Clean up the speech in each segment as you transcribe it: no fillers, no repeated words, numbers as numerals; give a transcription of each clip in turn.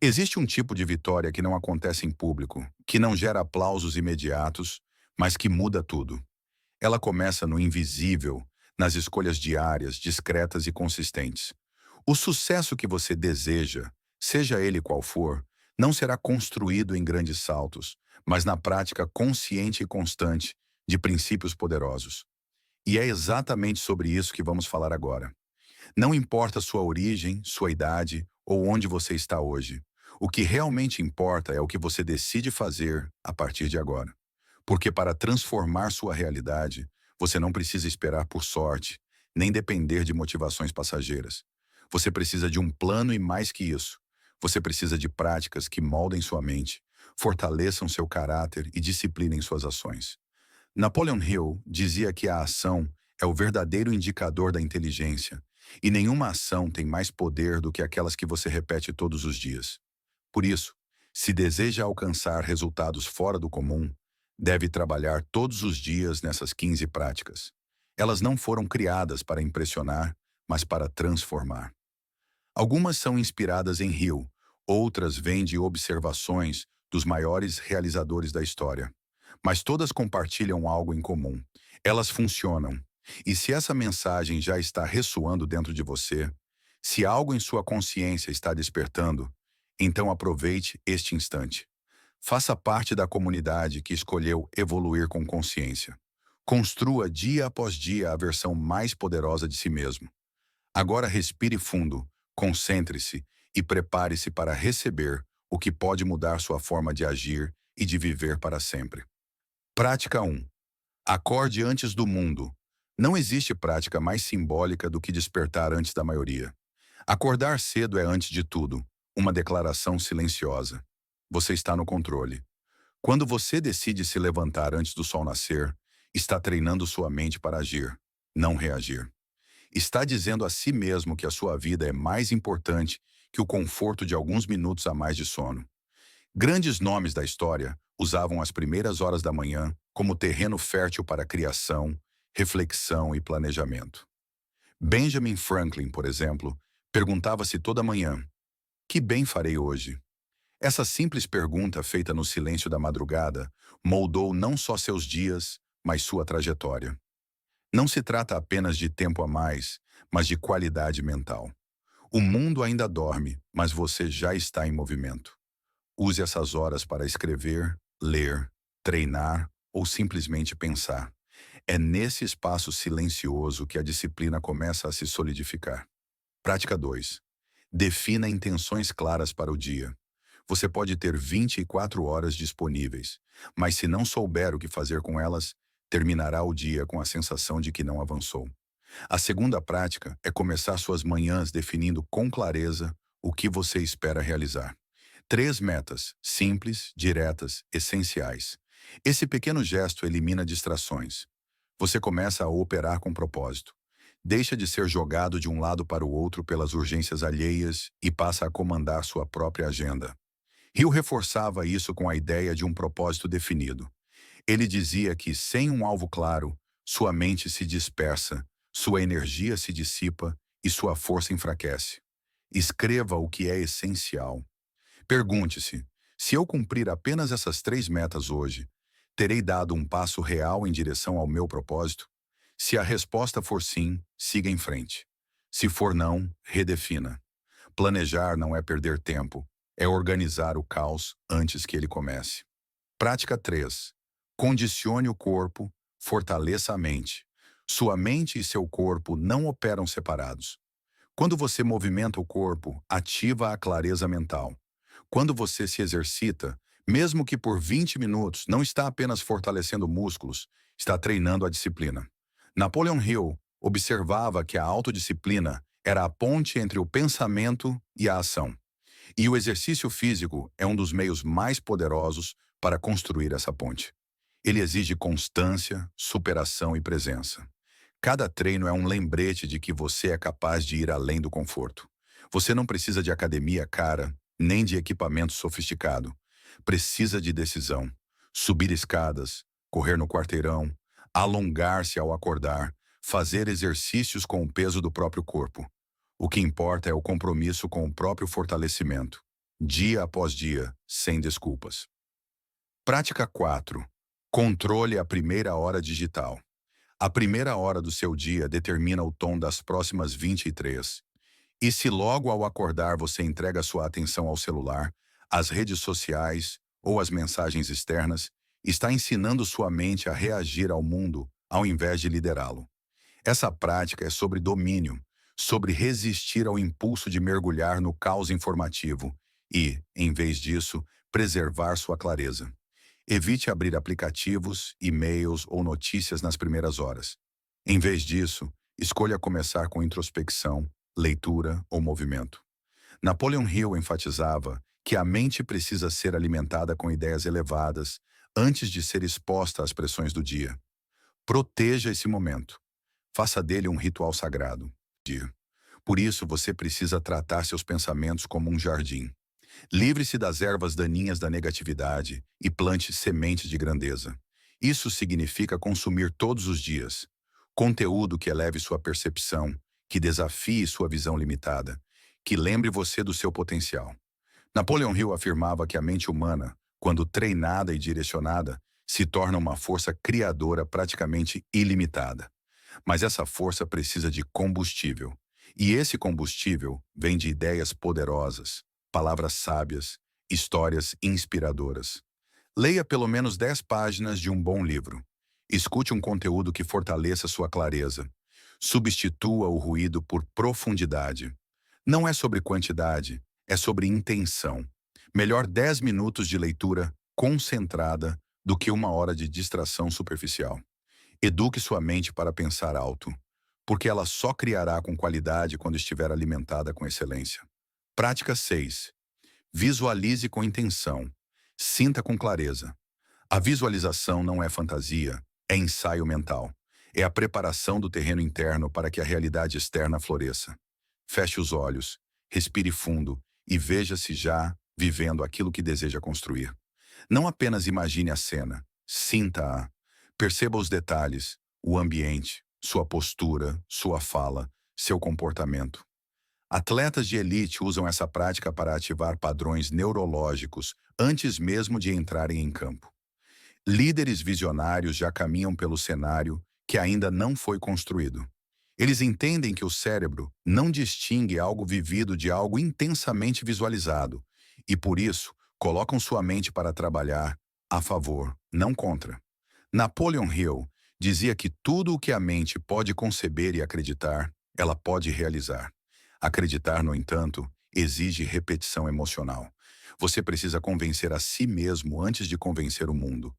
Existe um tipo de vitória que não acontece em público, que não gera aplausos imediatos, mas que muda tudo. Ela começa no invisível, nas escolhas diárias, discretas e consistentes. O sucesso que você deseja, seja ele qual for, não será construído em grandes saltos, mas na prática consciente e constante de princípios poderosos. E é exatamente sobre isso que vamos falar agora. Não importa sua origem, sua idade ou onde você está hoje. O que realmente importa é o que você decide fazer a partir de agora. Porque para transformar sua realidade, você não precisa esperar por sorte, nem depender de motivações passageiras. Você precisa de um plano e mais que isso. Você precisa de práticas que moldem sua mente, fortaleçam seu caráter e disciplinem suas ações. Napoleon Hill dizia que a ação é o verdadeiro indicador da inteligência, e nenhuma ação tem mais poder do que aquelas que você repete todos os dias. Por isso, se deseja alcançar resultados fora do comum, deve trabalhar todos os dias nessas 15 práticas. Elas não foram criadas para impressionar, mas para transformar. Algumas são inspiradas em Hill, outras vêm de observações dos maiores realizadores da história. Mas todas compartilham algo em comum. Elas funcionam. E se essa mensagem já está ressoando dentro de você, se algo em sua consciência está despertando, então aproveite este instante. Faça parte da comunidade que escolheu evoluir com consciência. Construa dia após dia a versão mais poderosa de si mesmo. Agora respire fundo, concentre-se e prepare-se para receber o que pode mudar sua forma de agir e de viver para sempre. Prática 1. Acorde antes do mundo. Não existe prática mais simbólica do que despertar antes da maioria. Acordar cedo é, antes de tudo, uma declaração silenciosa. Você está no controle. Quando você decide se levantar antes do sol nascer, está treinando sua mente para agir, não reagir. Está dizendo a si mesmo que a sua vida é mais importante que o conforto de alguns minutos a mais de sono. Grandes nomes da história usavam as primeiras horas da manhã como terreno fértil para criação, reflexão e planejamento. Benjamin Franklin, por exemplo, perguntava-se toda manhã: que bem farei hoje? Essa simples pergunta, feita no silêncio da madrugada, moldou não só seus dias, mas sua trajetória. Não se trata apenas de tempo a mais, mas de qualidade mental. O mundo ainda dorme, mas você já está em movimento. Use essas horas para escrever, ler, treinar ou simplesmente pensar. É nesse espaço silencioso que a disciplina começa a se solidificar. Prática 2. Defina intenções claras para o dia. Você pode ter 24 horas disponíveis, mas se não souber o que fazer com elas, terminará o dia com a sensação de que não avançou. A segunda prática é começar suas manhãs definindo com clareza o que você espera realizar. 3 metas, simples, diretas, essenciais. Esse pequeno gesto elimina distrações. Você começa a operar com propósito. Deixa de ser jogado de um lado para o outro pelas urgências alheias e passa a comandar sua própria agenda. Hill reforçava isso com a ideia de um propósito definido. Ele dizia que, sem um alvo claro, sua mente se dispersa, sua energia se dissipa e sua força enfraquece. Escreva o que é essencial. Pergunte-se: se eu cumprir apenas essas 3 metas hoje, terei dado um passo real em direção ao meu propósito? Se a resposta for sim, siga em frente. Se for não, redefina. Planejar não é perder tempo, é organizar o caos antes que ele comece. Prática 3. Condicione o corpo, fortaleça a mente. Sua mente e seu corpo não operam separados. Quando você movimenta o corpo, ativa a clareza mental. Quando você se exercita, mesmo que por 20 minutos, não está apenas fortalecendo músculos, está treinando a disciplina. Napoleon Hill observava que a autodisciplina era a ponte entre o pensamento e a ação. E o exercício físico é um dos meios mais poderosos para construir essa ponte. Ele exige constância, superação e presença. Cada treino é um lembrete de que você é capaz de ir além do conforto. Você não precisa de academia cara, nem de equipamento sofisticado. Precisa de decisão. Subir escadas, correr no quarteirão, alongar-se ao acordar, fazer exercícios com o peso do próprio corpo. O que importa é o compromisso com o próprio fortalecimento. dia após dia, sem desculpas. Prática 4. Controle a primeira hora digital. A primeira hora do seu dia determina o tom das próximas 23. E se logo ao acordar você entrega sua atenção ao celular, às redes sociais ou às mensagens externas, está ensinando sua mente a reagir ao mundo ao invés de liderá-lo. Essa prática é sobre domínio, sobre resistir ao impulso de mergulhar no caos informativo e, em vez disso, preservar sua clareza. Evite abrir aplicativos, e-mails ou notícias nas primeiras horas. Em vez disso, escolha começar com introspecção, leitura ou movimento. Napoleon Hill enfatizava que a mente precisa ser alimentada com ideias elevadas antes de ser exposta às pressões do dia. Proteja esse momento. Faça dele um ritual sagrado. Por isso, você precisa tratar seus pensamentos como um jardim. Livre-se das ervas daninhas da negatividade e plante sementes de grandeza. Isso significa consumir todos os dias conteúdo que eleve sua percepção, que desafie sua visão limitada, que lembre você do seu potencial. Napoleon Hill afirmava que a mente humana, quando treinada e direcionada, se torna uma força criadora praticamente ilimitada. Mas essa força precisa de combustível. E esse combustível vem de ideias poderosas, palavras sábias, histórias inspiradoras. Leia pelo menos 10 páginas de um bom livro. Escute um conteúdo que fortaleça sua clareza. Substitua o ruído por profundidade. Não é sobre quantidade, é sobre intenção. Melhor 10 minutos de leitura concentrada do que uma hora de distração superficial. Eduque sua mente para pensar alto, porque ela só criará com qualidade quando estiver alimentada com excelência. Prática 6. Visualize com intenção. Sinta com clareza. A visualização não é fantasia, é ensaio mental. É a preparação do terreno interno para que a realidade externa floresça. Feche os olhos, respire fundo e veja-se já vivendo aquilo que deseja construir. Não apenas imagine a cena, sinta-a. Perceba os detalhes, o ambiente, sua postura, sua fala, seu comportamento. Atletas de elite usam essa prática para ativar padrões neurológicos antes mesmo de entrarem em campo. Líderes visionários já caminham pelo cenário que ainda não foi construído. Eles entendem que o cérebro não distingue algo vivido de algo intensamente visualizado e, por isso, colocam sua mente para trabalhar a favor, não contra. Napoleon Hill dizia que tudo o que a mente pode conceber e acreditar, ela pode realizar. Acreditar, no entanto, exige repetição emocional. Você precisa convencer a si mesmo antes de convencer o mundo.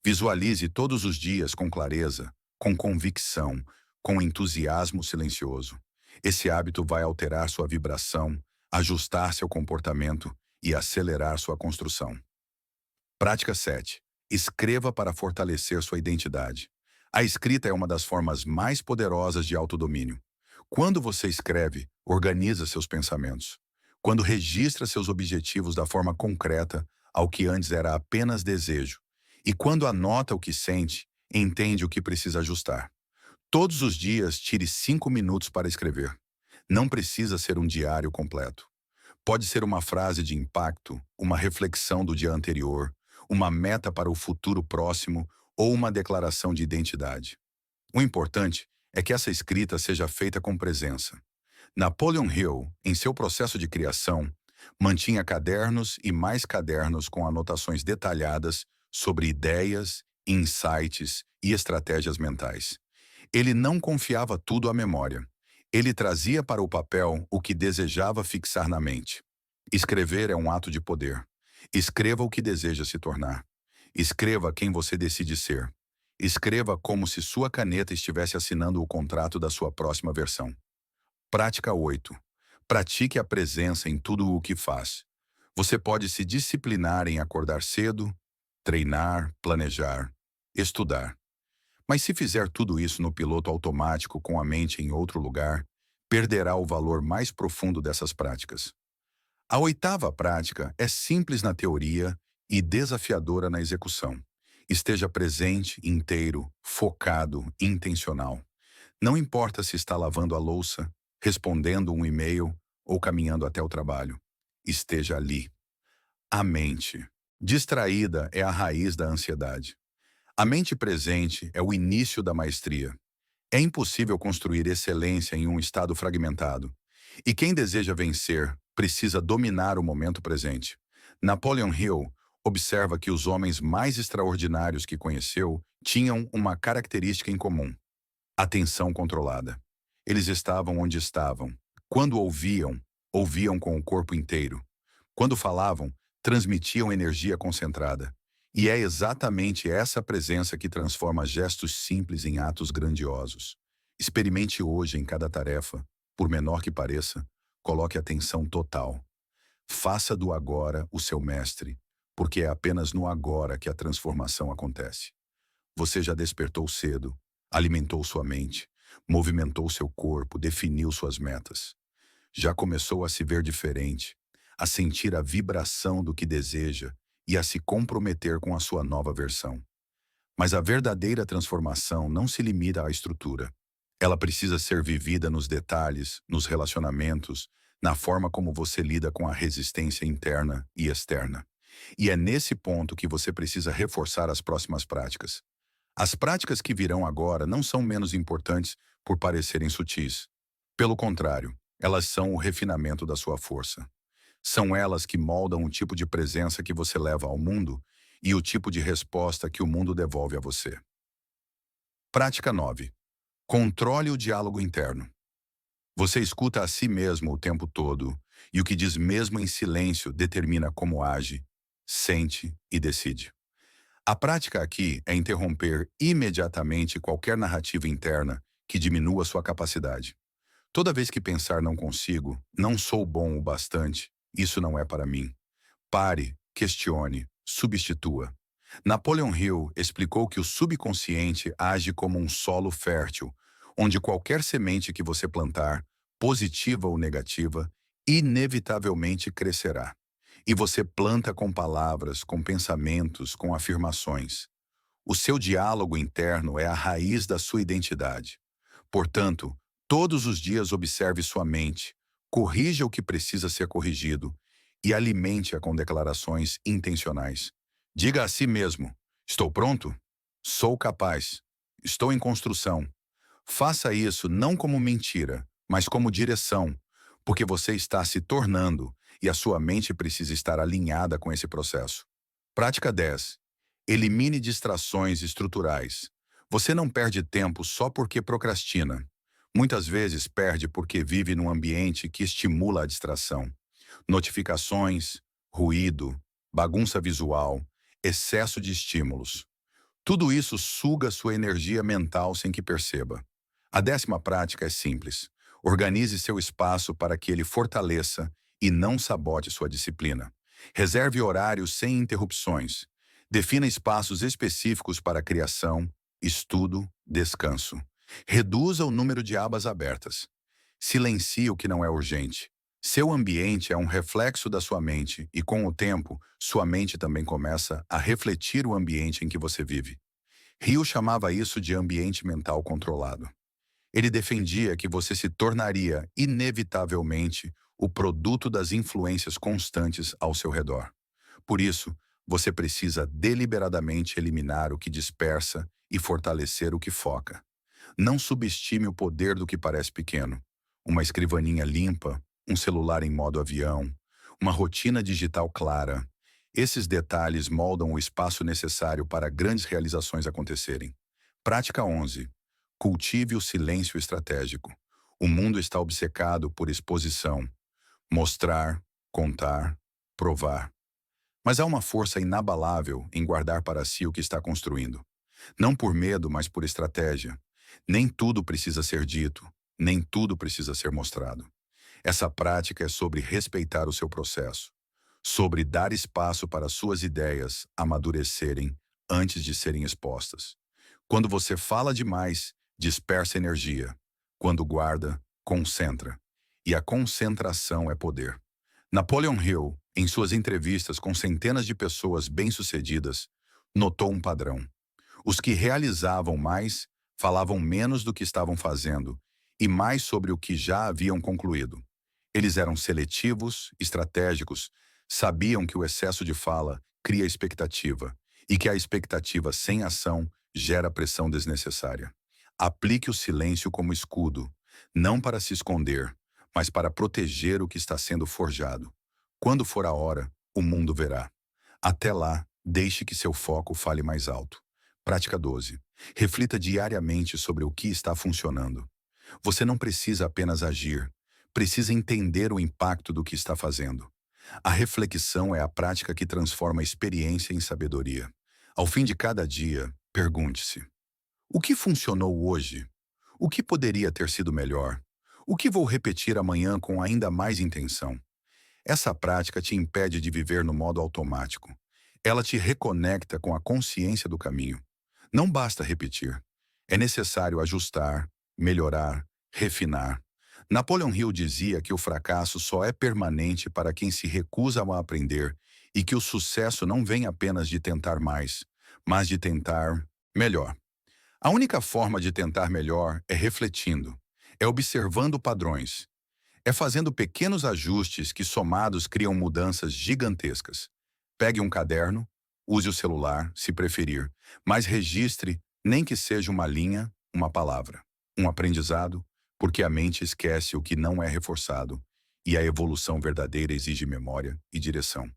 Visualize todos os dias com clareza, com convicção, com entusiasmo silencioso. Esse hábito vai alterar sua vibração, ajustar seu comportamento e acelerar sua construção. Prática 7. Escreva para fortalecer sua identidade. A escrita é uma das formas mais poderosas de autodomínio. Quando você escreve, organiza seus pensamentos. Quando registra seus objetivos da forma concreta, ao que antes era apenas desejo. E quando anota o que sente, entende o que precisa ajustar. Todos os dias, tire 5 minutos para escrever. Não precisa ser um diário completo. Pode ser uma frase de impacto, uma reflexão do dia anterior, uma meta para o futuro próximo ou uma declaração de identidade. O importante é que essa escrita seja feita com presença. Napoleon Hill, em seu processo de criação, mantinha cadernos e mais cadernos com anotações detalhadas sobre ideias, insights e estratégias mentais. Ele não confiava tudo à memória. Ele trazia para o papel o que desejava fixar na mente. Escrever é um ato de poder. Escreva o que deseja se tornar. Escreva quem você decide ser. Escreva como se sua caneta estivesse assinando o contrato da sua próxima versão. Prática 8. Pratique a presença em tudo o que faz. Você pode se disciplinar em acordar cedo, treinar, planejar, estudar. Mas se fizer tudo isso no piloto automático com a mente em outro lugar, perderá o valor mais profundo dessas práticas. A oitava prática é simples na teoria e desafiadora na execução. Esteja presente, inteiro, focado, intencional. Não importa se está lavando a louça, respondendo um e-mail ou caminhando até o trabalho. Esteja ali. A mente. Distraída é a raiz da ansiedade. A mente presente é o início da maestria. É impossível construir excelência em um estado fragmentado. E quem deseja vencer precisa dominar o momento presente. Napoleon Hill observa que os homens mais extraordinários que conheceu tinham uma característica em comum: atenção controlada. Eles estavam onde estavam. Quando ouviam, ouviam com o corpo inteiro. Quando falavam, transmitiam energia concentrada. E é exatamente essa presença que transforma gestos simples em atos grandiosos. Experimente hoje em cada tarefa, por menor que pareça, coloque atenção total. Faça do agora o seu mestre, porque é apenas no agora que a transformação acontece. Você já despertou cedo, alimentou sua mente, movimentou seu corpo, definiu suas metas. Já começou a se ver diferente, a sentir a vibração do que deseja e a se comprometer com a sua nova versão. Mas a verdadeira transformação não se limita à estrutura. Ela precisa ser vivida nos detalhes, nos relacionamentos, na forma como você lida com a resistência interna e externa. E é nesse ponto que você precisa reforçar as próximas práticas. As práticas que virão agora não são menos importantes por parecerem sutis. Pelo contrário, elas são o refinamento da sua força. São elas que moldam o tipo de presença que você leva ao mundo e o tipo de resposta que o mundo devolve a você. Prática 9. Controle o diálogo interno. Você escuta a si mesmo o tempo todo, e o que diz mesmo em silêncio determina como age, sente e decide. A prática aqui é interromper imediatamente qualquer narrativa interna que diminua sua capacidade. Toda vez que pensar não consigo, não sou bom o bastante, isso não é para mim. Pare, questione, substitua. Napoleon Hill explicou que o subconsciente age como um solo fértil, onde qualquer semente que você plantar, positiva ou negativa, inevitavelmente crescerá. E você planta com palavras, com pensamentos, com afirmações. O seu diálogo interno é a raiz da sua identidade. Portanto, todos os dias observe sua mente, corrija o que precisa ser corrigido e alimente-a com declarações intencionais. Diga a si mesmo: estou pronto? Sou capaz. Estou em construção. Faça isso não como mentira, mas como direção, porque você está se tornando e a sua mente precisa estar alinhada com esse processo. Prática 10. Elimine distrações estruturais. Você não perde tempo só porque procrastina. Muitas vezes perde porque vive num ambiente que estimula a distração. Notificações, ruído, bagunça visual, excesso de estímulos. Tudo isso suga sua energia mental sem que perceba. A 10ª prática é simples. Organize seu espaço para que ele fortaleça e não sabote sua disciplina. Reserve horários sem interrupções. Defina espaços específicos para criação, estudo, descanso. Reduza o número de abas abertas. Silencie o que não é urgente. Seu ambiente é um reflexo da sua mente e, com o tempo, sua mente também começa a refletir o ambiente em que você vive. Hill chamava isso de ambiente mental controlado. Ele defendia que você se tornaria, inevitavelmente, o produto das influências constantes ao seu redor. Por isso, você precisa deliberadamente eliminar o que dispersa e fortalecer o que foca. Não subestime o poder do que parece pequeno. Uma escrivaninha limpa, um celular em modo avião, uma rotina digital clara. Esses detalhes moldam o espaço necessário para grandes realizações acontecerem. Prática 11. Cultive o silêncio estratégico. O mundo está obcecado por exposição. Mostrar, contar, provar. Mas há uma força inabalável em guardar para si o que está construindo. Não por medo, mas por estratégia. Nem tudo precisa ser dito, nem tudo precisa ser mostrado. Essa prática é sobre respeitar o seu processo, sobre dar espaço para suas ideias amadurecerem antes de serem expostas. Quando você fala demais, dispersa energia. Quando guarda, concentra. E a concentração é poder. Napoleon Hill, em suas entrevistas com centenas de pessoas bem-sucedidas, notou um padrão. Os que realizavam mais falavam menos do que estavam fazendo e mais sobre o que já haviam concluído. Eles eram seletivos, estratégicos, Sabiam que o excesso de fala cria expectativa e que a expectativa sem ação gera pressão desnecessária. Aplique o silêncio como escudo, não para se esconder, mas para proteger o que está sendo forjado. Quando for a hora, o mundo verá. Até lá, deixe que seu foco fale mais alto. Prática 12. Reflita diariamente sobre o que está funcionando. Você não precisa apenas agir, precisa entender o impacto do que está fazendo. A reflexão é a prática que transforma a experiência em sabedoria. Ao fim de cada dia, pergunte-se: o que funcionou hoje? O que poderia ter sido melhor? O que vou repetir amanhã com ainda mais intenção? Essa prática te impede de viver no modo automático. Ela te reconecta com a consciência do caminho. Não basta repetir. É necessário ajustar, melhorar, refinar. Napoleon Hill dizia que o fracasso só é permanente para quem se recusa a aprender e que o sucesso não vem apenas de tentar mais, mas de tentar melhor. A única forma de tentar melhor é refletindo, é observando padrões, é fazendo pequenos ajustes que somados criam mudanças gigantescas. Pegue um caderno, use o celular, se preferir, mas registre, nem que seja uma linha, uma palavra, um aprendizado, porque a mente esquece o que não é reforçado, e a evolução verdadeira exige memória e direção.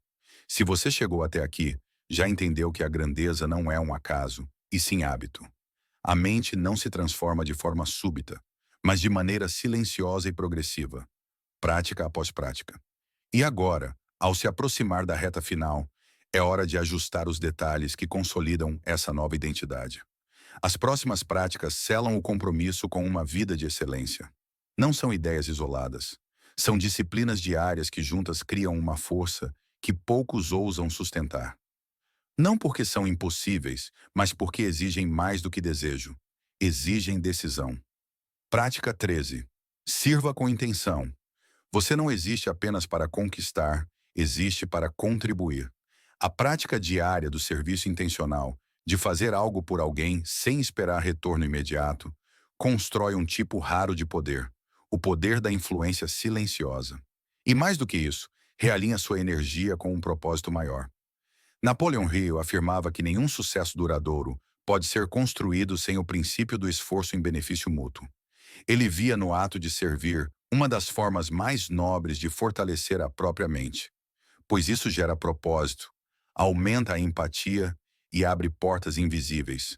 Se você chegou até aqui, já entendeu que a grandeza não é um acaso, e sim hábito. A mente não se transforma de forma súbita, mas de maneira silenciosa e progressiva, prática após prática. E agora, ao se aproximar da reta final, é hora de ajustar os detalhes que consolidam essa nova identidade. As próximas práticas selam o compromisso com uma vida de excelência. Não são ideias isoladas. São disciplinas diárias que juntas criam uma força que poucos ousam sustentar. Não porque são impossíveis, mas porque exigem mais do que desejo. Exigem decisão. Prática 13. Sirva com intenção. Você não existe apenas para conquistar, existe para contribuir. A prática diária do serviço intencional, de fazer algo por alguém sem esperar retorno imediato, constrói um tipo raro de poder, o poder da influência silenciosa. E mais do que isso, realinha sua energia com um propósito maior. Napoleon Hill afirmava que nenhum sucesso duradouro pode ser construído sem o princípio do esforço em benefício mútuo. Ele via no ato de servir uma das formas mais nobres de fortalecer a própria mente, pois isso gera propósito, aumenta a empatia e abre portas invisíveis.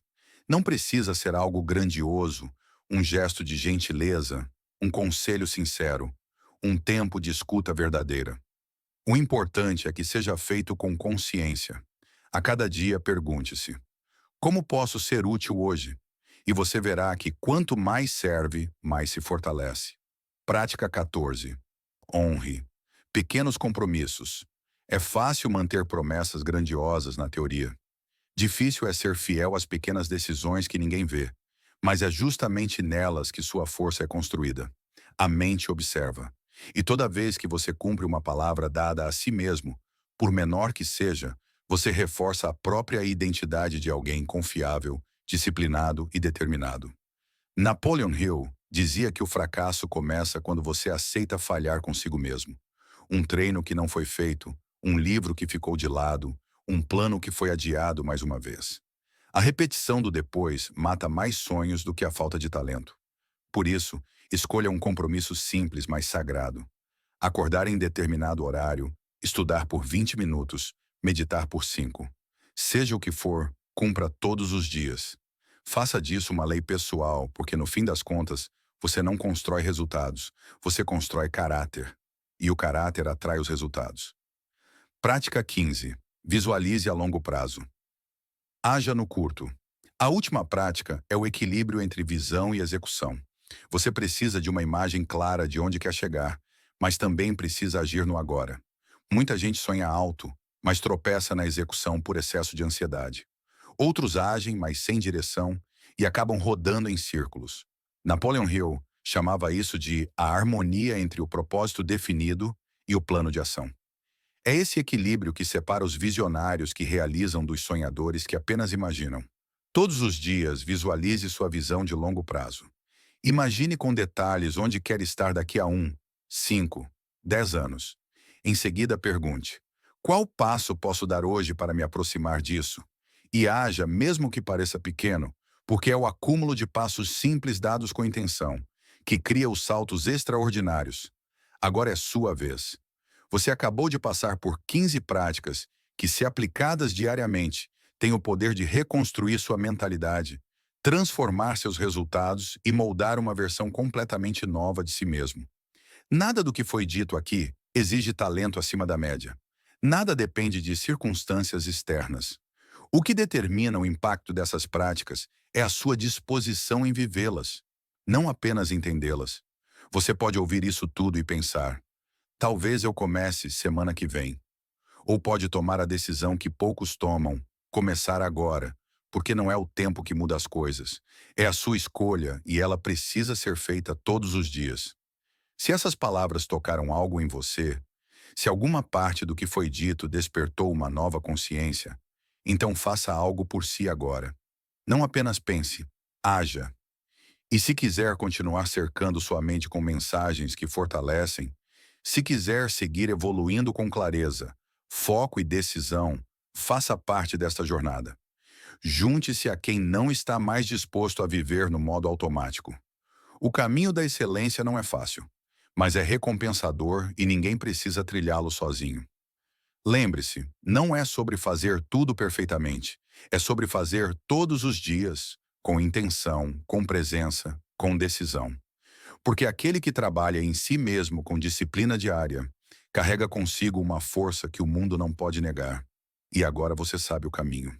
Não precisa ser algo grandioso, um gesto de gentileza, um conselho sincero, um tempo de escuta verdadeira. O importante é que seja feito com consciência. A cada dia pergunte-se: como posso ser útil hoje? E você verá que quanto mais serve, mais se fortalece. Prática 14. Honre. Pequenos compromissos. É fácil manter promessas grandiosas na teoria. Difícil é ser fiel às pequenas decisões que ninguém vê, mas é justamente nelas que sua força é construída. A mente observa. E toda vez que você cumpre uma palavra dada a si mesmo, por menor que seja, você reforça a própria identidade de alguém confiável, disciplinado e determinado. Napoleon Hill dizia que o fracasso começa quando você aceita falhar consigo mesmo. Um treino que não foi feito, um livro que ficou de lado, um plano que foi adiado mais uma vez. A repetição do depois mata mais sonhos do que a falta de talento. Por isso, escolha um compromisso simples, mas sagrado. Acordar em determinado horário, estudar por 20 minutos, meditar por 5. Seja o que for, cumpra todos os dias. Faça disso uma lei pessoal, porque no fim das contas, você não constrói resultados, você constrói caráter. E o caráter atrai os resultados. Prática 15. Visualize a longo prazo. Haja no curto. A última prática é o equilíbrio entre visão e execução. Você precisa de uma imagem clara de onde quer chegar, mas também precisa agir no agora. Muita gente sonha alto, mas tropeça na execução por excesso de ansiedade. Outros agem, mas sem direção, e acabam rodando em círculos. Napoleon Hill chamava isso de a harmonia entre o propósito definido e o plano de ação. É esse equilíbrio que separa os visionários que realizam dos sonhadores que apenas imaginam. Todos os dias, visualize sua visão de longo prazo. Imagine com detalhes onde quer estar daqui a 1, 5, 10 anos. Em seguida, pergunte: Qual passo posso dar hoje para me aproximar disso? E haja, mesmo que pareça pequeno, porque é o acúmulo de passos simples dados com intenção, que cria os saltos extraordinários. Agora é sua vez. Você acabou de passar por 15 práticas que, se aplicadas diariamente, têm o poder de reconstruir sua mentalidade, transformar seus resultados e moldar uma versão completamente nova de si mesmo. Nada do que foi dito aqui exige talento acima da média. Nada depende de circunstâncias externas. O que determina o impacto dessas práticas é a sua disposição em vivê-las, não apenas entendê-las. Você pode ouvir isso tudo e pensar: talvez eu comece semana que vem. Ou pode tomar a decisão que poucos tomam, começar agora, porque não é o tempo que muda as coisas. É a sua escolha e ela precisa ser feita todos os dias. Se essas palavras tocaram algo em você, se alguma parte do que foi dito despertou uma nova consciência, então faça algo por si agora. Não apenas pense, haja. E se quiser continuar cercando sua mente com mensagens que fortalecem, se quiser seguir evoluindo com clareza, foco e decisão, faça parte desta jornada. Junte-se a quem não está mais disposto a viver no modo automático. O caminho da excelência não é fácil, mas é recompensador e ninguém precisa trilhá-lo sozinho. Lembre-se, não é sobre fazer tudo perfeitamente, é sobre fazer todos os dias, com intenção, com presença, com decisão. Porque aquele que trabalha em si mesmo com disciplina diária, carrega consigo uma força que o mundo não pode negar. E agora você sabe o caminho.